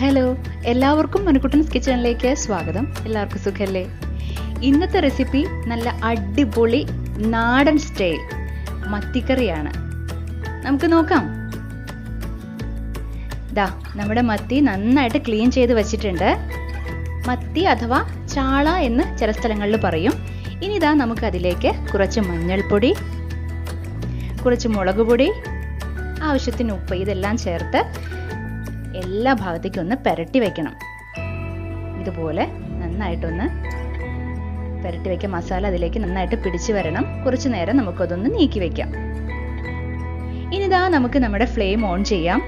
Hello, എല്ലാവർക്കും മനുക്കുട്ടൻസ് കിച്ചണിലേക്ക് സ്വാഗതം. എല്ലാവർക്കും സുഖല്ലേ? ഇന്നത്തെ റെസിപ്പി നല്ല അടിപൊളി നാടൻ സ്റ്റൈൽ മത്തിക്കറിയാണ്. നമുക്ക് നോക്കാം. നമ്മുടെ മത്തി നന്നായിട്ട് ക്ലീൻ ചെയ്ത് വെച്ചിട്ടുണ്ട്. മത്തി അഥവാ ചാള എന്ന് ചില സ്ഥലങ്ങളിൽ പറയും. ഇനി നമുക്ക് അതിലേക്ക് കുറച്ച് മഞ്ഞൾപ്പൊടി, കുറച്ച് മുളക് പൊടി, ആവശ്യത്തിന് ഉപ്പ്, ഇതെല്ലാം ചേർത്ത് എല്ലാ ഭാഗത്തേക്കും ഒന്ന് പുരട്ടി വെക്കണം. ഇതുപോലെ നന്നായിട്ടൊന്ന് പുരട്ടി വെക്കാം. മസാല അതിലേക്ക് നന്നായിട്ട് പിടിച്ചു വരണം. കുറച്ചു നേരം നമുക്കതൊന്ന് നീക്കി വെക്കാം. ഇനി നമുക്ക് നമ്മുടെ ഫ്ലെയിം ഓൺ ചെയ്യാം.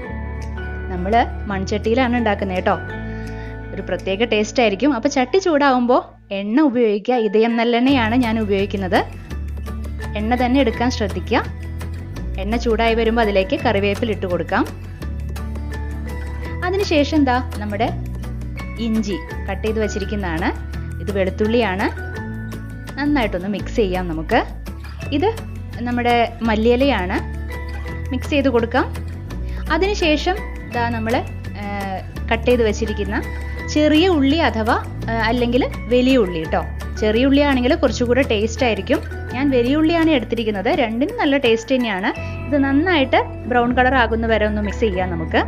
നമ്മൾ മൺചട്ടിയിലാണ് ഉണ്ടാക്കുന്നത് കേട്ടോ. ഒരു പ്രത്യേക ടേസ്റ്റ് ആയിരിക്കും. അപ്പോൾ ചട്ടി ചൂടാവുമ്പോൾ എണ്ണ ഉപയോഗിക്കുക. ഇതയം നല്ലെണ്ണയാണ് ഞാൻ ഉപയോഗിക്കുന്നത്. എണ്ണ തന്നെ എടുക്കാൻ ശ്രദ്ധിക്കുക. എണ്ണ ചൂടായി വരുമ്പോൾ അതിലേക്ക് കറിവേപ്പില ഇട്ട് കൊടുക്കാം. അതിനുശേഷം നമ്മുടെ ഇഞ്ചി കട്ട് ചെയ്ത് വെച്ചിരിക്കുന്നതാണ്. ഇത് വെളുത്തുള്ളിയാണ്. നന്നായിട്ടൊന്ന് മിക്സ് ചെയ്യാം നമുക്ക്. ഇത് നമ്മുടെ മല്ലിയിലയാണ്. മിക്സ് ചെയ്ത് കൊടുക്കാം. അതിനുശേഷം നമ്മൾ കട്ട് ചെയ്ത് വെച്ചിരിക്കുന്ന ചെറിയ ഉള്ളി അഥവാ അല്ലെങ്കിൽ വലിയ ഉള്ളി കേട്ടോ. ചെറിയ ഉള്ളി ആണെങ്കിൽ കുറച്ചുകൂടെ ടേസ്റ്റ് ആയിരിക്കും. ഞാൻ വലിയ ഉള്ളിയാണ് എടുത്തിരിക്കുന്നത്. രണ്ടിനും നല്ല ടേസ്റ്റ് തന്നെയാണ്. ഇത് നന്നായിട്ട് ബ്രൗൺ കളർ ആകുന്ന വരെ ഒന്ന് മിക്സ് ചെയ്യാം നമുക്ക്.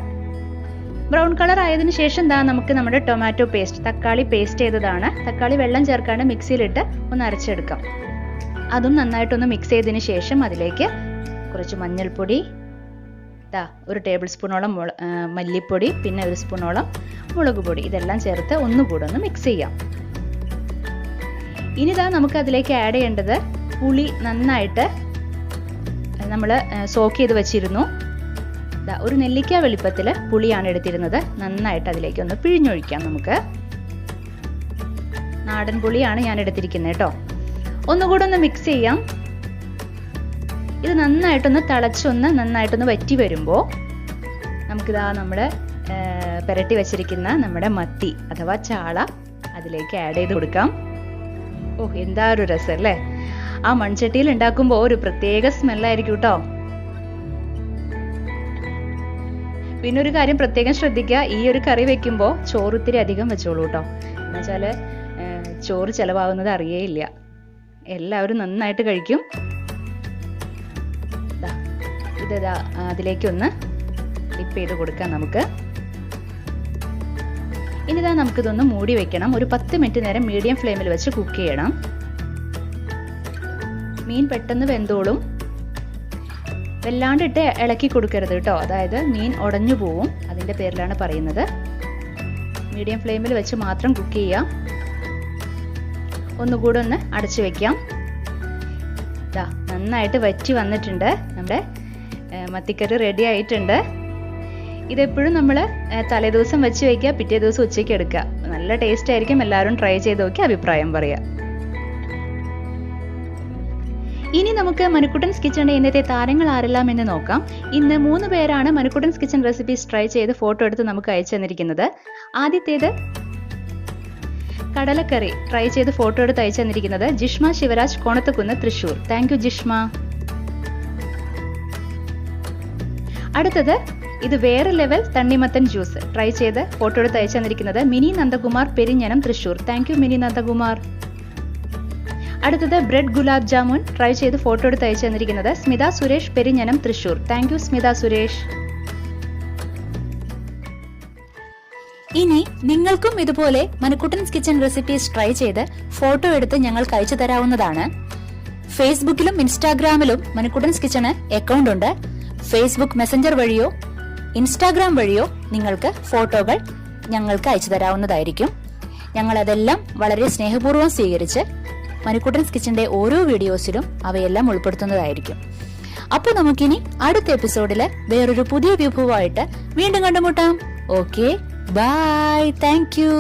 ബ്രൗൺ കളർ ആയതിനു ശേഷം നമുക്ക് നമ്മുടെ ടൊമാറ്റോ പേസ്റ്റ്, തക്കാളി പേസ്റ്റ് ചെയ്തതാണ്. തക്കാളി വെള്ളം ചേർക്കാണ്ട് മിക്സിയിലിട്ട് ഒന്ന് അരച്ചെടുക്കാം. അതും നന്നായിട്ടൊന്ന് മിക്സ് ചെയ്തതിന് ശേഷം അതിലേക്ക് കുറച്ച് മഞ്ഞൾപ്പൊടി, 1 ടേബിൾ സ്പൂണോളം മല്ലിപ്പൊടി, പിന്നെ 1 സ്പൂണോളം മുളക് പൊടി, ഇതെല്ലാം ചേർത്ത് ഒന്നുകൂടെ ഒന്ന് മിക്സ് ചെയ്യാം. ഇനി നമുക്ക് അതിലേക്ക് ആഡ് ചെയ്യേണ്ടത് പുളി. നന്നായിട്ട് നമ്മൾ സോക്ക് ചെയ്ത് വെച്ചിരുന്നു. 1 നെല്ലിക്ക വലിപ്പത്തിൽ പുളിയാണ് എടുത്തിരുന്നത്. നന്നായിട്ട് അതിലേക്ക് ഒന്ന് പിഴിഞ്ഞൊഴിക്കാം നമുക്ക്. നാടൻ പുളിയാണ് ഞാൻ എടുത്തിരിക്കുന്നത് കേട്ടോ. ഒന്നുകൂടെ ഒന്ന് മിക്സ് ചെയ്യാം. ഇത് നന്നായിട്ടൊന്ന് തിളച്ചൊന്ന് നന്നായിട്ടൊന്ന് വറ്റി വരുമ്പോൾ നമുക്കിതാ നമ്മുടെ പുരട്ടി വെച്ചിരിക്കുന്ന നമ്മുടെ മത്തി അഥവാ ചാള അതിലേക്ക് ആഡ് ചെയ്ത് കൊടുക്കാം. എന്താ ഒരു രസം അല്ലേ! ആ മൺചട്ടിയിൽ ഉണ്ടാക്കുമ്പോൾ ഒരു പ്രത്യേക സ്മെല്ലായിരിക്കും കേട്ടോ. പിന്നെ ഒരു കാര്യം പ്രത്യേകം ശ്രദ്ധിക്കുക, ഈ ഒരു കറി വെക്കുമ്പോൾ ചോറ് ഇത്തിരി അധികം വെച്ചോളൂ കേട്ടോ. എന്നുവെച്ചാൽ ചോറ് ചിലവാകുന്നത് അറിയേയില്ല. എല്ലാവരും നന്നായിട്ട് കഴിക്കും. ഇത് അതിലേക്കൊന്ന് ഡിപ്പ് ചെയ്ത് കൊടുക്കാം നമുക്ക്. ഇനി നമുക്കിതൊന്ന് മൂടി വെക്കണം. ഒരു 10 മിനിറ്റ് നേരം മീഡിയം ഫ്ലെയിമിൽ വെച്ച് കുക്ക് ചെയ്യണം. മീൻ പെട്ടെന്ന് വെന്തോളും. വല്ലാണ്ടിട്ട് ഇളക്കി കൊടുക്കരുത് കേട്ടോ. അതായത് മീൻ ഉടഞ്ഞു പോവും. അതിൻ്റെ പേരിലാണ് പറയുന്നത്. മീഡിയം ഫ്ലെയിമിൽ വെച്ച് മാത്രം കുക്ക് ചെയ്യാം. ഒന്നുകൂടെ ഒന്ന് അടച്ചു വെക്കാം. നന്നായിട്ട് വറ്റി വന്നിട്ടുണ്ട്. നമ്മുടെ മത്തിക്കറി റെഡി ആയിട്ടുണ്ട്. ഇതെപ്പോഴും നമ്മൾ തലേദിവസം വെച്ച് വയ്ക്കുക, പിറ്റേ ദിവസം ഉച്ചയ്ക്ക് എടുക്കുക. നല്ല ടേസ്റ്റ് ആയിരിക്കും. എല്ലാവരും ട്രൈ ചെയ്ത് നോക്കി അഭിപ്രായം പറയുക. ഇനി നമുക്ക് മനുക്കുട്ടൻസ് കിച്ചണിന്റെ ഇന്നത്തെ താരങ്ങൾ ആരെല്ലാം എന്ന് നോക്കാം. ഇന്ന് 3 പേരാണ് മനുക്കുട്ടൻസ് കിച്ചൺ റെസിപ്പീസ് ട്രൈ ചെയ്ത് ഫോട്ടോ എടുത്ത് നമുക്ക് അയച്ചു തന്നിരിക്കുന്നത്. ആദ്യത്തേത് കടലക്കറി ട്രൈ ചെയ്ത് ഫോട്ടോ എടുത്ത് അയച്ചു തന്നിരിക്കുന്നത് ജിഷ്മ ശിവരാജ്, കോണത്തുകുന്ന്, തൃശ്ശൂർ. Thank you Jishma. അടുത്തത് ഇത് വേറെ ലെവൽ തണ്ണിമത്തൻ ജ്യൂസ് ട്രൈ ചെയ്ത് ഫോട്ടോ എടുത്ത് അയച്ചു തന്നിരിക്കുന്നത് മിനി നന്ദകുമാർ, പെരിഞ്ഞനം, തൃശ്ശൂർ. Thank you Mini Nandakumar. അടുത്തത് ബ്രെഡ് ഗുലാബ് ജാമുൻ ട്രൈ ചെയ്ത് ഫോട്ടോ എടുത്ത് അയച്ചു തന്നിരിക്കുന്നത് സ്മിത സുരേഷ്, പെരിഞ്ഞനം, തൃശ്ശൂർ. Thank you Smitha Suresh. ഇനി നിങ്ങൾക്കും ഇതുപോലെ മനുക്കുട്ടൻസ് കിച്ചൺ റെസിപ്പീസ് ട്രൈ ചെയ്ത് ഫോട്ടോ എടുത്ത് ഞങ്ങൾക്ക് അയച്ചു തരാവുന്നതാണ്. ഫേസ്ബുക്കിലും ഇൻസ്റ്റാഗ്രാമിലും മനുക്കുട്ടൻസ് കിച്ചണ് അക്കൗണ്ട് ഉണ്ട്. ഫേസ്ബുക്ക് മെസഞ്ചർ വഴിയോ ഇൻസ്റ്റാഗ്രാം വഴിയോ നിങ്ങൾക്ക് ഫോട്ടോകൾ ഞങ്ങൾക്ക് അയച്ചു തരാവുന്നതായിരിക്കും. ഞങ്ങൾ അതെല്ലാം വളരെ സ്നേഹപൂർവ്വം സ്വീകരിച്ച് മനുക്കുട്ടൻസ് കിച്ചന്റെ ഓരോ വീഡിയോസിലും അവയെല്ലാം ഉൾപ്പെടുത്തുന്നതായിരിക്കും. അപ്പോൾ നമുക്കിനി അടുത്ത എപ്പിസോഡില് വേറൊരു പുതിയ വിഭവമായിട്ട് വീണ്ടും കണ്ടുമുട്ടാം. Okay, bye, thank U.